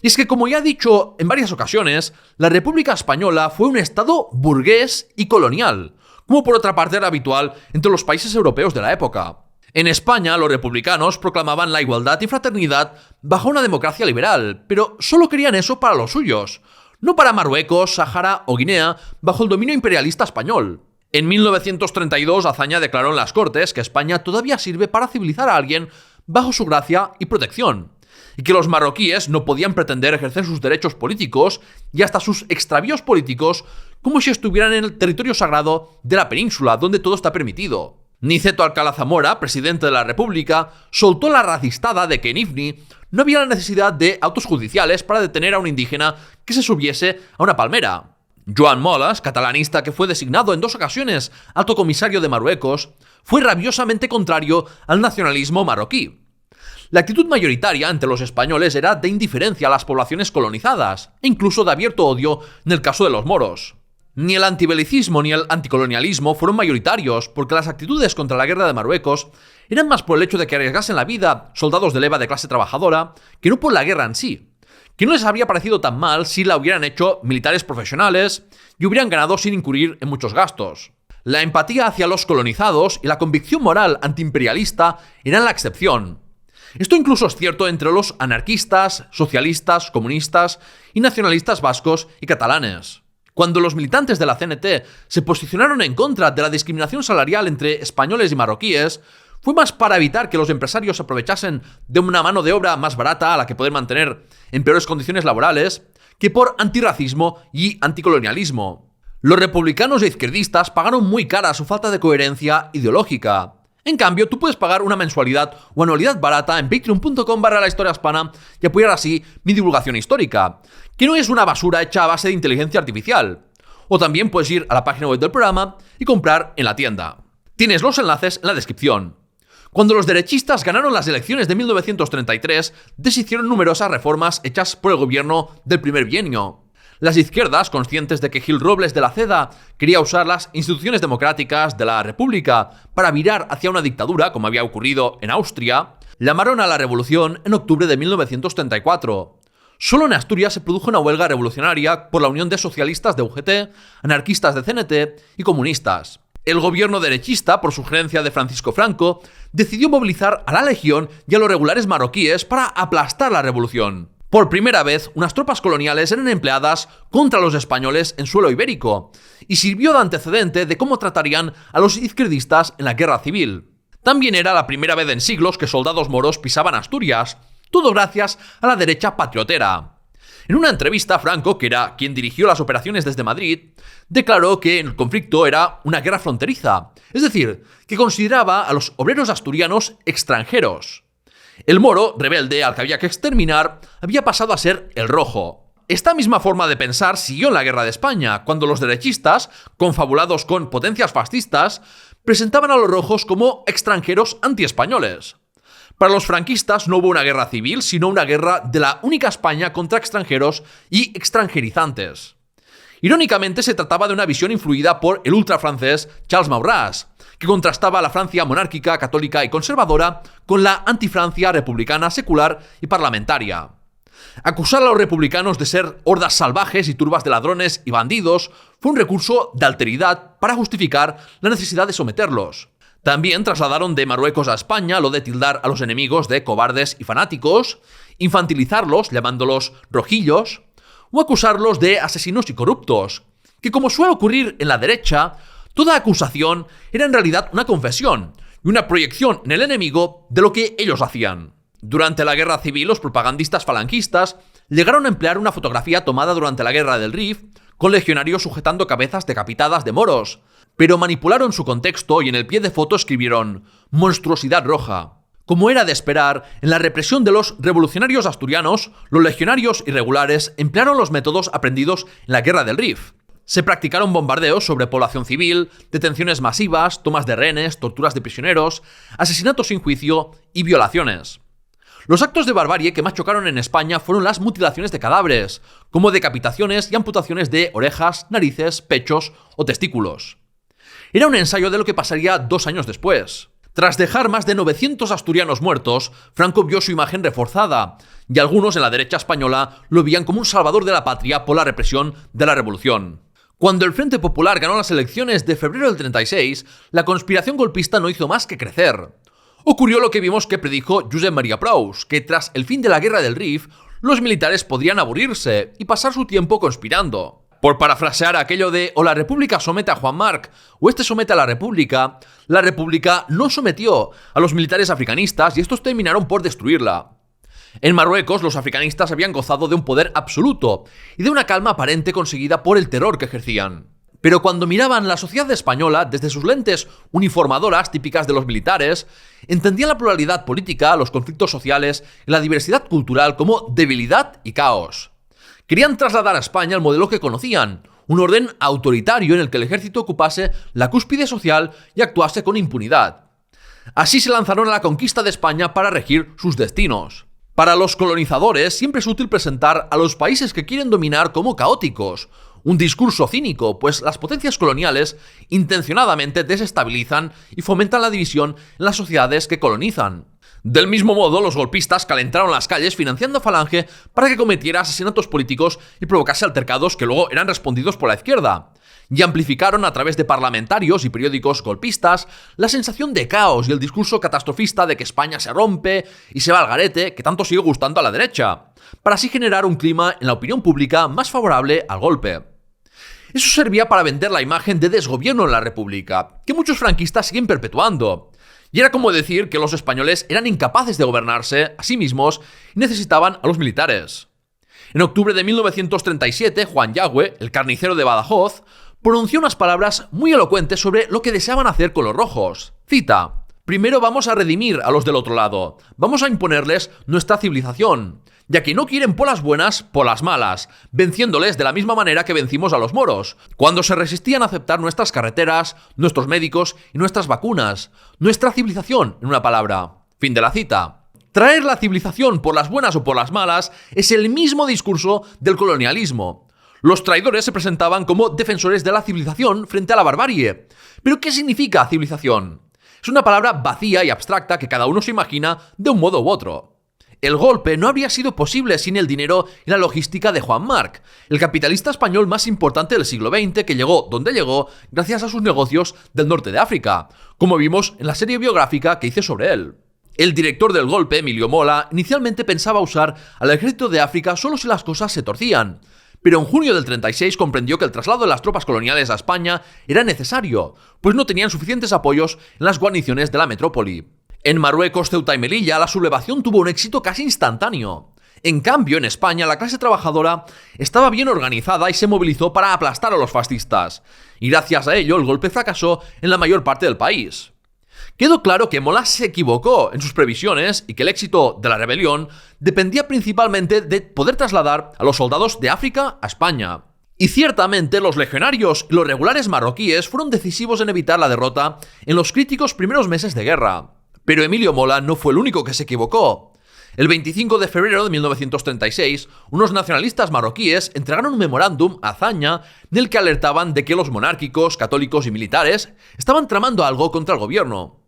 Y es que, como ya he dicho en varias ocasiones, la República Española fue un estado burgués y colonial, como por otra parte era habitual entre los países europeos de la época. En España, los republicanos proclamaban la igualdad y fraternidad bajo una democracia liberal, pero solo querían eso para los suyos, no para Marruecos, Sáhara o Guinea, bajo el dominio imperialista español. En 1932, Azaña declaró en las Cortes que España todavía sirve para civilizar a alguien bajo su gracia y protección, y que los marroquíes no podían pretender ejercer sus derechos políticos y hasta sus extravíos políticos como si estuvieran en el territorio sagrado de la península, donde todo está permitido. Niceto Alcalá Zamora, presidente de la República, soltó la racistada de que en Ifni no había la necesidad de autos judiciales para detener a un indígena que se subiese a una palmera. Joan Molas, catalanista que fue designado en 2 ocasiones alto comisario de Marruecos, fue rabiosamente contrario al nacionalismo marroquí. La actitud mayoritaria entre los españoles era de indiferencia a las poblaciones colonizadas, e incluso de abierto odio en el caso de los moros. Ni el antibelicismo ni el anticolonialismo fueron mayoritarios, porque las actitudes contra la guerra de Marruecos eran más por el hecho de que arriesgasen la vida soldados de leva de clase trabajadora, que no por la guerra en sí, que no les habría parecido tan mal si la hubieran hecho militares profesionales y hubieran ganado sin incurrir en muchos gastos. La empatía hacia los colonizados y la convicción moral antiimperialista eran la excepción. Esto incluso es cierto entre los anarquistas, socialistas, comunistas y nacionalistas vascos y catalanes. Cuando los militantes de la CNT se posicionaron en contra de la discriminación salarial entre españoles y marroquíes, fue más para evitar que los empresarios aprovechasen de una mano de obra más barata a la que poder mantener en peores condiciones laborales, que por antirracismo y anticolonialismo. Los republicanos e izquierdistas pagaron muy cara su falta de coherencia ideológica. En cambio, tú puedes pagar una mensualidad o anualidad barata en patreon.com/lahistoriahispana y apoyar así mi divulgación histórica, que no es una basura hecha a base de inteligencia artificial. O también puedes ir a la página web del programa y comprar en la tienda. Tienes los enlaces en la descripción. Cuando los derechistas ganaron las elecciones de 1933, deshicieron numerosas reformas hechas por el gobierno del primer bienio. Las izquierdas, conscientes de que Gil Robles de la Ceda quería usar las instituciones democráticas de la República para virar hacia una dictadura, como había ocurrido en Austria, llamaron a la revolución en octubre de 1934. Solo en Asturias se produjo una huelga revolucionaria por la unión de socialistas de UGT, anarquistas de CNT y comunistas. El gobierno derechista, por sugerencia de Francisco Franco, decidió movilizar a la Legión y a los regulares marroquíes para aplastar la revolución. Por primera vez, unas tropas coloniales eran empleadas contra los españoles en suelo ibérico, y sirvió de antecedente de cómo tratarían a los izquierdistas en la guerra civil. También era la primera vez en siglos que soldados moros pisaban Asturias, todo gracias a la derecha patriotera. En una entrevista, Franco, que era quien dirigió las operaciones desde Madrid, declaró que el conflicto era una guerra fronteriza, es decir, que consideraba a los obreros asturianos extranjeros. El moro, rebelde al que había que exterminar, había pasado a ser el rojo. Esta misma forma de pensar siguió en la Guerra de España, cuando los derechistas, confabulados con potencias fascistas, presentaban a los rojos como extranjeros antiespañoles. Para los franquistas no hubo una guerra civil, sino una guerra de la única España contra extranjeros y extranjerizantes. Irónicamente, se trataba de una visión influida por el ultrafrancés Charles Maurras, que contrastaba la Francia monárquica, católica y conservadora con la antifrancia republicana, secular y parlamentaria. Acusar a los republicanos de ser hordas salvajes y turbas de ladrones y bandidos fue un recurso de alteridad para justificar la necesidad de someterlos. También trasladaron de Marruecos a España lo de tildar a los enemigos de cobardes y fanáticos, infantilizarlos llamándolos rojillos, o acusarlos de asesinos y corruptos, que como suele ocurrir en la derecha, toda acusación era en realidad una confesión y una proyección en el enemigo de lo que ellos hacían. Durante la Guerra Civil, los propagandistas falangistas llegaron a emplear una fotografía tomada durante la Guerra del Rif con legionarios sujetando cabezas decapitadas de moros, pero manipularon su contexto y en el pie de foto escribieron «monstruosidad roja». Como era de esperar, en la represión de los revolucionarios asturianos, los legionarios irregulares emplearon los métodos aprendidos en la Guerra del Rif. Se practicaron bombardeos sobre población civil, detenciones masivas, tomas de rehenes, torturas de prisioneros, asesinatos sin juicio y violaciones. Los actos de barbarie que más chocaron en España fueron las mutilaciones de cadáveres, como decapitaciones y amputaciones de orejas, narices, pechos o testículos. Era un ensayo de lo que pasaría 2 años después. Tras dejar más de 900 asturianos muertos, Franco vio su imagen reforzada, y algunos en la derecha española lo veían como un salvador de la patria por la represión de la revolución. Cuando el Frente Popular ganó las elecciones de febrero del 36, la conspiración golpista no hizo más que crecer. Ocurrió lo que vimos que predijo Josep Maria Praus, que tras el fin de la Guerra del Rif, los militares podrían aburrirse y pasar su tiempo conspirando. Por parafrasear aquello de o la República somete a Juan Marc o este somete a la República no sometió a los militares africanistas y estos terminaron por destruirla. En Marruecos, los africanistas habían gozado de un poder absoluto y de una calma aparente conseguida por el terror que ejercían. Pero cuando miraban la sociedad española desde sus lentes uniformadoras típicas de los militares, entendían la pluralidad política, los conflictos sociales y la diversidad cultural como debilidad y caos. Querían trasladar a España el modelo que conocían, un orden autoritario en el que el ejército ocupase la cúspide social y actuase con impunidad. Así se lanzaron a la conquista de España para regir sus destinos. Para los colonizadores siempre es útil presentar a los países que quieren dominar como caóticos, un discurso cínico, pues las potencias coloniales intencionadamente desestabilizan y fomentan la división en las sociedades que colonizan. Del mismo modo, los golpistas calentaron las calles financiando a Falange para que cometiera asesinatos políticos y provocase altercados que luego eran respondidos por la izquierda. Y amplificaron a través de parlamentarios y periódicos golpistas la sensación de caos y el discurso catastrofista de que España se rompe y se va al garete, que tanto sigue gustando a la derecha, para así generar un clima en la opinión pública más favorable al golpe. Eso servía para vender la imagen de desgobierno en la República, que muchos franquistas siguen perpetuando. Y era como decir que los españoles eran incapaces de gobernarse a sí mismos y necesitaban a los militares. En octubre de 1937, Juan Yagüe, el carnicero de Badajoz, pronunció unas palabras muy elocuentes sobre lo que deseaban hacer con los rojos. Cita: «Primero vamos a redimir a los del otro lado, vamos a imponerles nuestra civilización, ya que no quieren por las buenas, por las malas, venciéndoles de la misma manera que vencimos a los moros, cuando se resistían a aceptar nuestras carreteras, nuestros médicos y nuestras vacunas, nuestra civilización, en una palabra». Fin de la cita. Traer la civilización por las buenas o por las malas es el mismo discurso del colonialismo. Los traidores se presentaban como defensores de la civilización frente a la barbarie. ¿Pero qué significa civilización? Es una palabra vacía y abstracta que cada uno se imagina de un modo u otro. El golpe no habría sido posible sin el dinero y la logística de Juan Marc, el capitalista español más importante del siglo XX que llegó donde llegó gracias a sus negocios del norte de África, como vimos en la serie biográfica que hice sobre él. El director del golpe, Emilio Mola, inicialmente pensaba usar al ejército de África solo si las cosas se torcían, pero en junio del 36 comprendió que el traslado de las tropas coloniales a España era necesario, pues no tenían suficientes apoyos en las guarniciones de la metrópoli. En Marruecos, Ceuta y Melilla, la sublevación tuvo un éxito casi instantáneo. En cambio, en España, la clase trabajadora estaba bien organizada y se movilizó para aplastar a los fascistas, y gracias a ello el golpe fracasó en la mayor parte del país. Quedó claro que Mola se equivocó en sus previsiones y que el éxito de la rebelión dependía principalmente de poder trasladar a los soldados de África a España. Y ciertamente los legionarios y los regulares marroquíes fueron decisivos en evitar la derrota en los críticos primeros meses de guerra. Pero Emilio Mola no fue el único que se equivocó. El 25 de febrero de 1936, unos nacionalistas marroquíes entregaron un memorándum a Azaña en el que alertaban de que los monárquicos, católicos y militares estaban tramando algo contra el gobierno.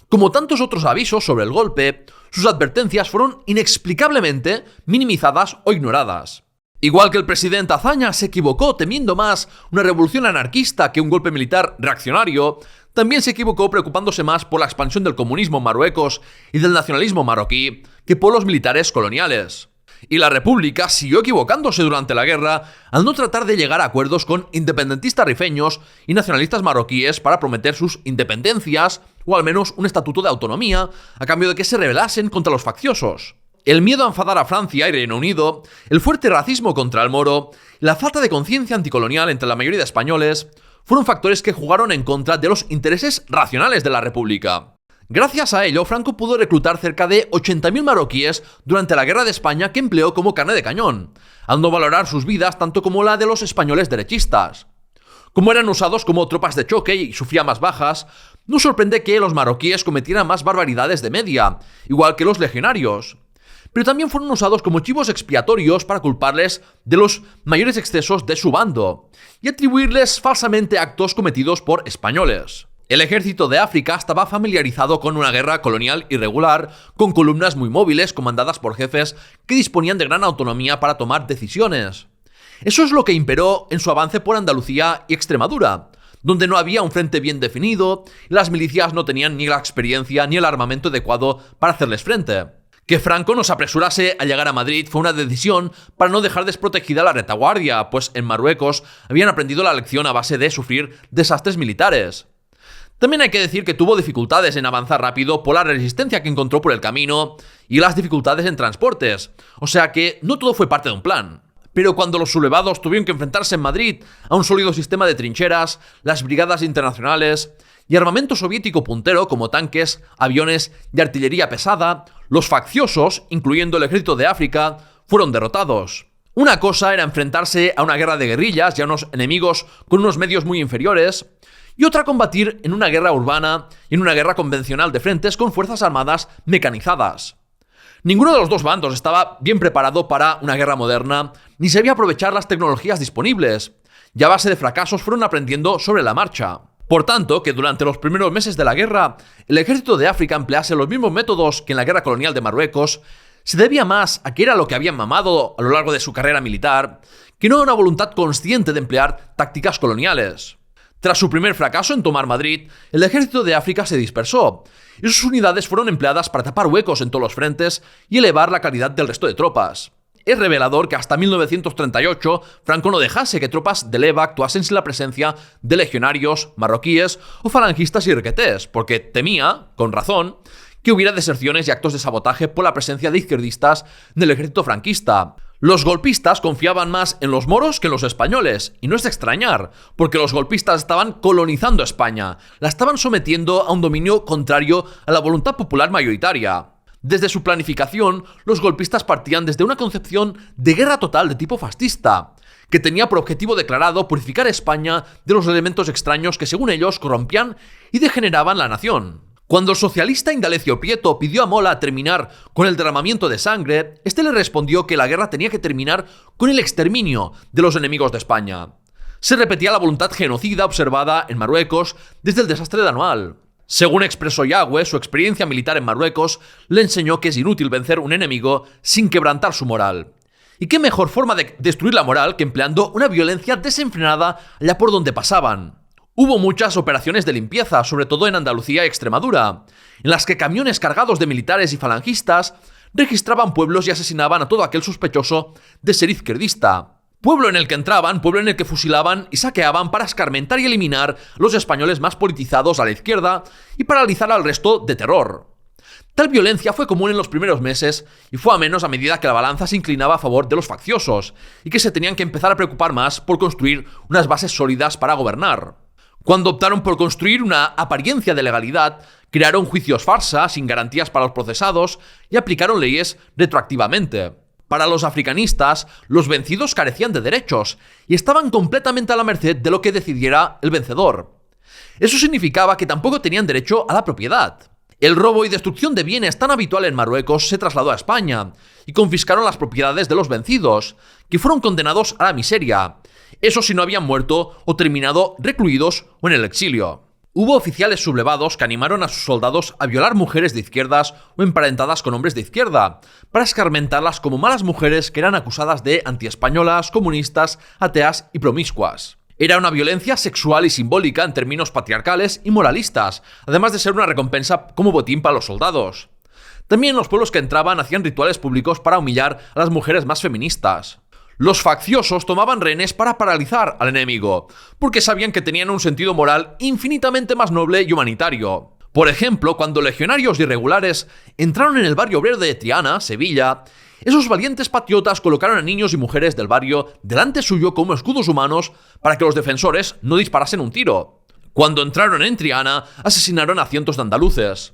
Como tantos otros avisos sobre el golpe, sus advertencias fueron inexplicablemente minimizadas o ignoradas. Igual que el presidente Azaña se equivocó temiendo más una revolución anarquista que un golpe militar reaccionario, también se equivocó preocupándose más por la expansión del comunismo en Marruecos y del nacionalismo marroquí que por los militares coloniales. Y la República siguió equivocándose durante la guerra al no tratar de llegar a acuerdos con independentistas rifeños y nacionalistas marroquíes para prometer sus independencias o al menos un estatuto de autonomía a cambio de que se rebelasen contra los facciosos. El miedo a enfadar a Francia y Reino Unido, el fuerte racismo contra el moro y la falta de conciencia anticolonial entre la mayoría de españoles fueron factores que jugaron en contra de los intereses racionales de la República. Gracias a ello, Franco pudo reclutar cerca de 80.000 marroquíes durante la Guerra de España que empleó como carne de cañón, al no valorar sus vidas tanto como la de los españoles derechistas. Como eran usados como tropas de choque y sufrían más bajas, no sorprende que los marroquíes cometieran más barbaridades de media, igual que los legionarios. Pero también fueron usados como chivos expiatorios para culparles de los mayores excesos de su bando y atribuirles falsamente actos cometidos por españoles. El ejército de África estaba familiarizado con una guerra colonial irregular, con columnas muy móviles comandadas por jefes que disponían de gran autonomía para tomar decisiones. Eso es lo que imperó en su avance por Andalucía y Extremadura, donde no había un frente bien definido y las milicias no tenían ni la experiencia ni el armamento adecuado para hacerles frente. Que Franco no se apresurase a llegar a Madrid fue una decisión para no dejar desprotegida la retaguardia, pues en Marruecos habían aprendido la lección a base de sufrir desastres militares. También hay que decir que tuvo dificultades en avanzar rápido por la resistencia que encontró por el camino y las dificultades en transportes, o sea que no todo fue parte de un plan. Pero cuando los sublevados tuvieron que enfrentarse en Madrid a un sólido sistema de trincheras, las brigadas internacionales y armamento soviético puntero como tanques, aviones y artillería pesada, los facciosos, incluyendo el ejército de África, fueron derrotados. Una cosa era enfrentarse a una guerra de guerrillas y a unos enemigos con unos medios muy inferiores, y otra combatir en una guerra urbana y en una guerra convencional de frentes con fuerzas armadas mecanizadas. Ninguno de los dos bandos estaba bien preparado para una guerra moderna, ni sabía aprovechar las tecnologías disponibles, y a base de fracasos fueron aprendiendo sobre la marcha. Por tanto, que durante los primeros meses de la guerra, el ejército de África emplease los mismos métodos que en la guerra colonial de Marruecos, se debía más a que era lo que habían mamado a lo largo de su carrera militar, que no a una voluntad consciente de emplear tácticas coloniales. Tras su primer fracaso en tomar Madrid, el ejército de África se dispersó, y sus unidades fueron empleadas para tapar huecos en todos los frentes y elevar la calidad del resto de tropas. Es revelador que hasta 1938 Franco no dejase que tropas de leva actuasen sin la presencia de legionarios, marroquíes o falangistas y requetés, porque temía, con razón, que hubiera deserciones y actos de sabotaje por la presencia de izquierdistas del ejército franquista. Los golpistas confiaban más en los moros que en los españoles, y no es de extrañar, porque los golpistas estaban colonizando España, la estaban sometiendo a un dominio contrario a la voluntad popular mayoritaria. Desde su planificación, los golpistas partían desde una concepción de guerra total de tipo fascista, que tenía por objetivo declarado purificar a España de los elementos extraños que según ellos corrompían y degeneraban la nación. Cuando el socialista Indalecio Prieto pidió a Mola terminar con el derramamiento de sangre, este le respondió que la guerra tenía que terminar con el exterminio de los enemigos de España. Se repetía la voluntad genocida observada en Marruecos desde el desastre de Anual. Según expresó Yagüe, su experiencia militar en Marruecos le enseñó que es inútil vencer un enemigo sin quebrantar su moral. ¿Y qué mejor forma de destruir la moral que empleando una violencia desenfrenada allá por donde pasaban? Hubo muchas operaciones de limpieza, sobre todo en Andalucía y Extremadura, en las que camiones cargados de militares y falangistas registraban pueblos y asesinaban a todo aquel sospechoso de ser izquierdista. Pueblo en el que entraban, pueblo en el que fusilaban y saqueaban para escarmentar y eliminar los españoles más politizados a la izquierda y paralizar al resto de terror. Tal violencia fue común en los primeros meses y fue a menos a medida que la balanza se inclinaba a favor de los facciosos y que se tenían que empezar a preocupar más por construir unas bases sólidas para gobernar. Cuando optaron por construir una apariencia de legalidad, crearon juicios farsa sin garantías para los procesados y aplicaron leyes retroactivamente. Para los africanistas, los vencidos carecían de derechos y estaban completamente a la merced de lo que decidiera el vencedor. Eso significaba que tampoco tenían derecho a la propiedad. El robo y destrucción de bienes tan habitual en Marruecos se trasladó a España y confiscaron las propiedades de los vencidos, que fueron condenados a la miseria. Eso si no habían muerto o terminado recluidos o en el exilio. Hubo oficiales sublevados que animaron a sus soldados a violar mujeres de izquierdas o emparentadas con hombres de izquierda, para escarmentarlas como malas mujeres que eran acusadas de antiespañolas, comunistas, ateas y promiscuas. Era una violencia sexual y simbólica en términos patriarcales y moralistas, además de ser una recompensa como botín para los soldados. También los pueblos que entraban hacían rituales públicos para humillar a las mujeres más feministas. Los facciosos tomaban rehenes para paralizar al enemigo, porque sabían que tenían un sentido moral infinitamente más noble y humanitario. Por ejemplo, cuando legionarios irregulares entraron en el barrio obrero de Triana, Sevilla, esos valientes patriotas colocaron a niños y mujeres del barrio delante suyo como escudos humanos para que los defensores no disparasen un tiro. Cuando entraron en Triana, asesinaron a cientos de andaluces.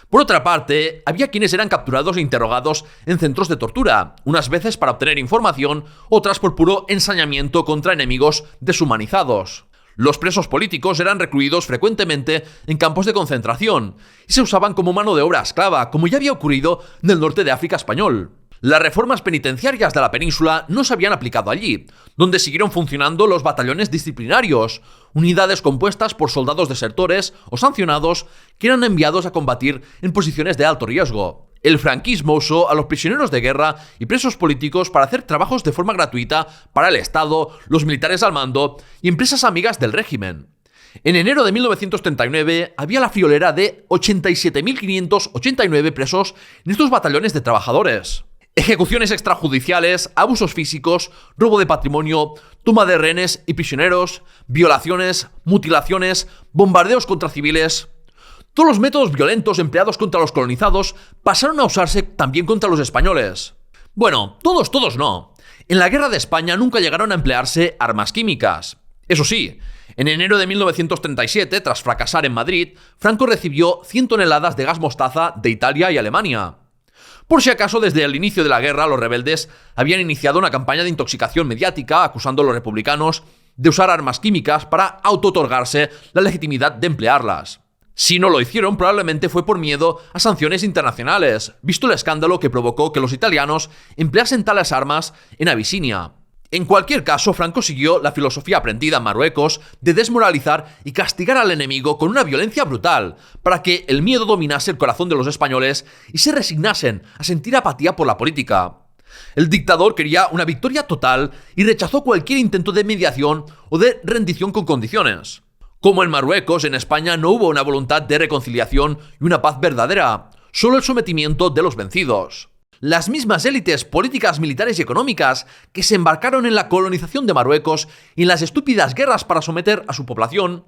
Por otra parte, había quienes eran capturados e interrogados en centros de tortura, unas veces para obtener información, otras por puro ensañamiento contra enemigos deshumanizados. Los presos políticos eran recluidos frecuentemente en campos de concentración y se usaban como mano de obra esclava, como ya había ocurrido en el norte de África español. Las reformas penitenciarias de la península no se habían aplicado allí, donde siguieron funcionando los batallones disciplinarios, unidades compuestas por soldados desertores o sancionados que eran enviados a combatir en posiciones de alto riesgo. El franquismo usó a los prisioneros de guerra y presos políticos para hacer trabajos de forma gratuita para el Estado, los militares al mando y empresas amigas del régimen. En enero de 1939 había la friolera de 87.589 presos en estos batallones de trabajadores. Ejecuciones extrajudiciales, abusos físicos, robo de patrimonio, toma de rehenes y prisioneros, violaciones, mutilaciones, bombardeos contra civiles. Todos los métodos violentos empleados contra los colonizados pasaron a usarse también contra los españoles. Bueno, todos no. En la Guerra de España nunca llegaron a emplearse armas químicas. Eso sí, en enero de 1937, tras fracasar en Madrid, Franco recibió 100 toneladas de gas mostaza de Italia y Alemania. Por si acaso, desde el inicio de la guerra, los rebeldes habían iniciado una campaña de intoxicación mediática acusando a los republicanos de usar armas químicas para auto-otorgarse la legitimidad de emplearlas. Si no lo hicieron, probablemente fue por miedo a sanciones internacionales, visto el escándalo que provocó que los italianos empleasen tales armas en Abisinia. En cualquier caso, Franco siguió la filosofía aprendida en Marruecos de desmoralizar y castigar al enemigo con una violencia brutal, para que el miedo dominase el corazón de los españoles y se resignasen a sentir apatía por la política. El dictador quería una victoria total y rechazó cualquier intento de mediación o de rendición con condiciones. Como en Marruecos, en España no hubo una voluntad de reconciliación y una paz verdadera, solo el sometimiento de los vencidos. Las mismas élites políticas, militares y económicas que se embarcaron en la colonización de Marruecos y en las estúpidas guerras para someter a su población,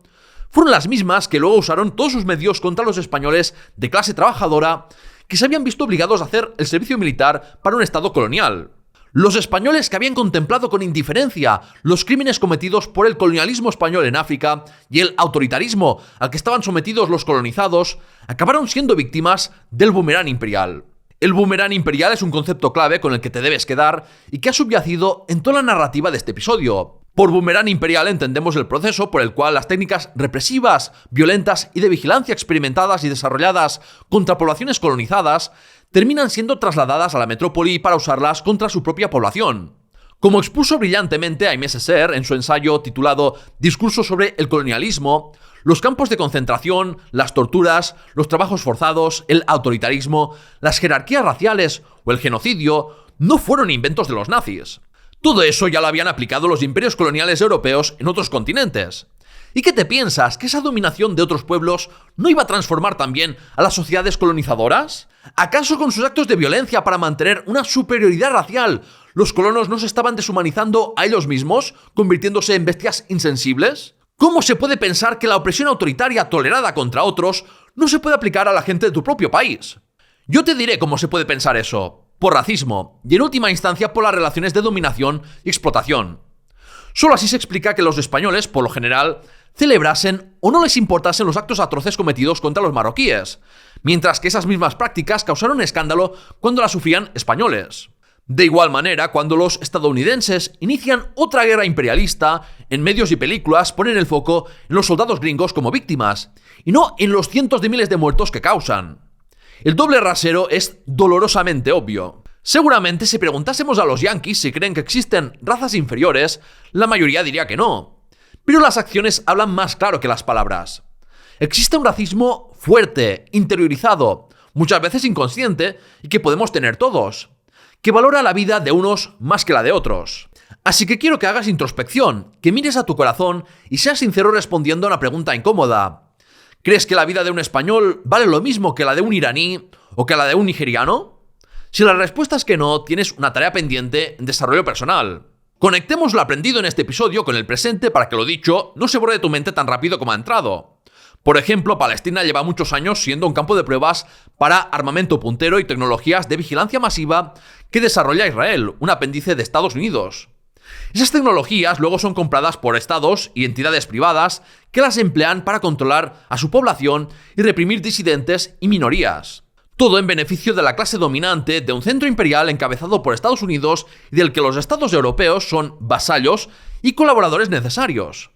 fueron las mismas que luego usaron todos sus medios contra los españoles de clase trabajadora que se habían visto obligados a hacer el servicio militar para un estado colonial. Los españoles que habían contemplado con indiferencia los crímenes cometidos por el colonialismo español en África y el autoritarismo al que estaban sometidos los colonizados, acabaron siendo víctimas del boomerang imperial. El boomerang imperial es un concepto clave con el que te debes quedar y que ha subyacido en toda la narrativa de este episodio. Por boomerang imperial entendemos el proceso por el cual las técnicas represivas, violentas y de vigilancia experimentadas y desarrolladas contra poblaciones colonizadas terminan siendo trasladadas a la metrópoli para usarlas contra su propia población. Como expuso brillantemente Aimé Césaire en su ensayo titulado Discurso sobre el colonialismo, los campos de concentración, las torturas, los trabajos forzados, el autoritarismo, las jerarquías raciales o el genocidio no fueron inventos de los nazis. Todo eso ya lo habían aplicado los imperios coloniales europeos en otros continentes. ¿Y qué te piensas? ¿Que esa dominación de otros pueblos no iba a transformar también a las sociedades colonizadoras? ¿Acaso con sus actos de violencia para mantener una superioridad racial, los colonos no se estaban deshumanizando a ellos mismos, convirtiéndose en bestias insensibles? ¿Cómo se puede pensar que la opresión autoritaria tolerada contra otros no se puede aplicar a la gente de tu propio país? Yo te diré cómo se puede pensar eso. Por racismo, y en última instancia por las relaciones de dominación y explotación. Solo así se explica que los españoles, por lo general, celebrasen o no les importasen los actos atroces cometidos contra los marroquíes, mientras que esas mismas prácticas causaron escándalo cuando las sufrían españoles. De igual manera, cuando los estadounidenses inician otra guerra imperialista, en medios y películas ponen el foco en los soldados gringos como víctimas, y no en los cientos de miles de muertos que causan. El doble rasero es dolorosamente obvio. Seguramente si preguntásemos a los yanquis si creen que existen razas inferiores, la mayoría diría que no. Pero las acciones hablan más claro que las palabras. Existe un racismo fuerte, interiorizado, muchas veces inconsciente, y que podemos tener todos, que valora la vida de unos más que la de otros. Así que quiero que hagas introspección, que mires a tu corazón y seas sincero respondiendo a una pregunta incómoda. ¿Crees que la vida de un español vale lo mismo que la de un iraní o que la de un nigeriano? Si la respuesta es que no, tienes una tarea pendiente en desarrollo personal. Conectemos lo aprendido en este episodio con el presente para que lo dicho no se borre de tu mente tan rápido como ha entrado. Por ejemplo, Palestina lleva muchos años siendo un campo de pruebas para armamento puntero y tecnologías de vigilancia masiva que desarrolla Israel, un apéndice de Estados Unidos. Esas tecnologías luego son compradas por estados y entidades privadas que las emplean para controlar a su población y reprimir disidentes y minorías. Todo en beneficio de la clase dominante de un centro imperial encabezado por Estados Unidos y del que los estados europeos son vasallos y colaboradores necesarios.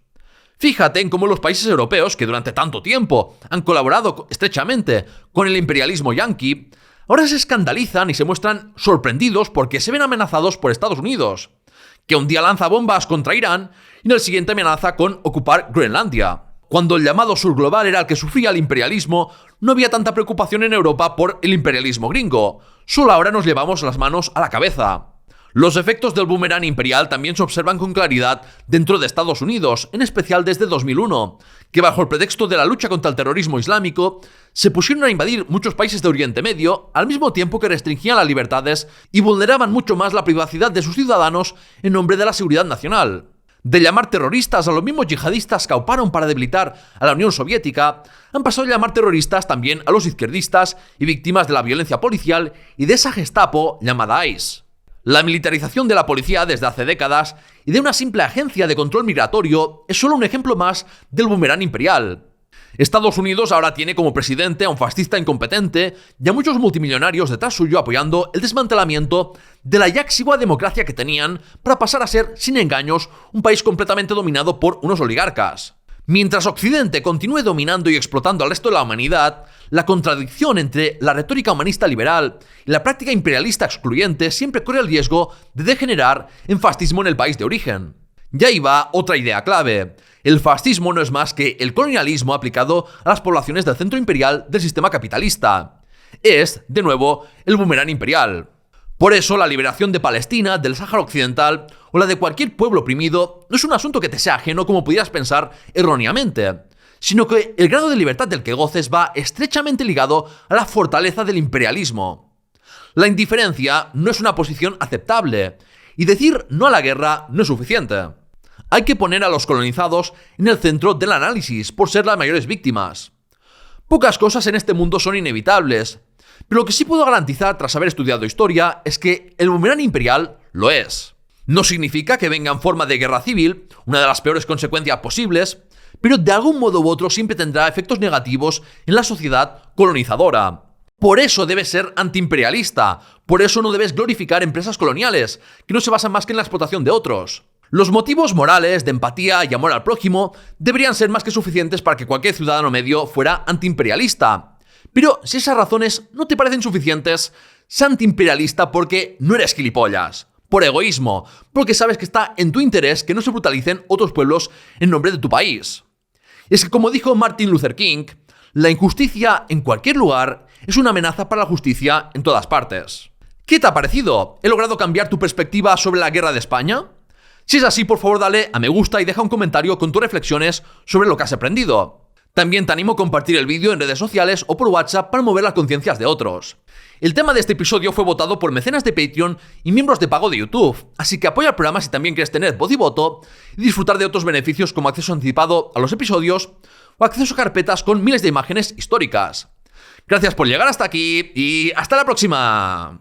Fíjate en cómo los países europeos, que durante tanto tiempo han colaborado estrechamente con el imperialismo yanqui, ahora se escandalizan y se muestran sorprendidos porque se ven amenazados por Estados Unidos, que un día lanza bombas contra Irán y en el siguiente amenaza con ocupar Groenlandia. Cuando el llamado sur global era el que sufría el imperialismo, no había tanta preocupación en Europa por el imperialismo gringo. Solo ahora nos llevamos las manos a la cabeza. Los efectos del boomerang imperial también se observan con claridad dentro de Estados Unidos, en especial desde 2001, que bajo el pretexto de la lucha contra el terrorismo islámico, se pusieron a invadir muchos países de Oriente Medio, al mismo tiempo que restringían las libertades y vulneraban mucho más la privacidad de sus ciudadanos en nombre de la seguridad nacional. De llamar terroristas a los mismos yihadistas que auparon para debilitar a la Unión Soviética, han pasado a llamar terroristas también a los izquierdistas y víctimas de la violencia policial y de esa Gestapo llamada ICE. La militarización de la policía desde hace décadas y de una simple agencia de control migratorio es solo un ejemplo más del boomerang imperial. Estados Unidos ahora tiene como presidente a un fascista incompetente y a muchos multimillonarios detrás suyo apoyando el desmantelamiento de la ya exigua democracia que tenían para pasar a ser, sin engaños, un país completamente dominado por unos oligarcas. Mientras Occidente continúe dominando y explotando al resto de la humanidad, la contradicción entre la retórica humanista liberal y la práctica imperialista excluyente siempre corre el riesgo de degenerar en fascismo en el país de origen. Y ahí va otra idea clave. El fascismo no es más que el colonialismo aplicado a las poblaciones del centro imperial del sistema capitalista. Es, de nuevo, el boomerang imperial. Por eso, la liberación de Palestina, del Sáhara Occidental o la de cualquier pueblo oprimido no es un asunto que te sea ajeno como pudieras pensar erróneamente, sino que el grado de libertad del que goces va estrechamente ligado a la fortaleza del imperialismo. La indiferencia no es una posición aceptable, y decir no a la guerra no es suficiente. Hay que poner a los colonizados en el centro del análisis por ser las mayores víctimas. Pocas cosas en este mundo son inevitables, pero lo que sí puedo garantizar tras haber estudiado historia es que el boomerang imperial lo es. No significa que venga en forma de guerra civil, una de las peores consecuencias posibles, pero de algún modo u otro siempre tendrá efectos negativos en la sociedad colonizadora. Por eso debes ser antiimperialista, por eso no debes glorificar empresas coloniales, que no se basan más que en la explotación de otros. Los motivos morales de empatía y amor al prójimo deberían ser más que suficientes para que cualquier ciudadano medio fuera antiimperialista. Pero si esas razones no te parecen suficientes, sé antiimperialista porque no eres gilipollas, por egoísmo, porque sabes que está en tu interés que no se brutalicen otros pueblos en nombre de tu país. Y es que como dijo Martin Luther King, la injusticia en cualquier lugar es una amenaza para la justicia en todas partes. ¿Qué te ha parecido? ¿He logrado cambiar tu perspectiva sobre la guerra de España? Si es así, por favor dale a me gusta y deja un comentario con tus reflexiones sobre lo que has aprendido. También te animo a compartir el vídeo en redes sociales o por WhatsApp para mover las conciencias de otros. El tema de este episodio fue votado por mecenas de Patreon y miembros de pago de YouTube, así que apoya el programa si también quieres tener voz y voto y disfrutar de otros beneficios como acceso anticipado a los episodios o acceso a carpetas con miles de imágenes históricas. Gracias por llegar hasta aquí y hasta la próxima.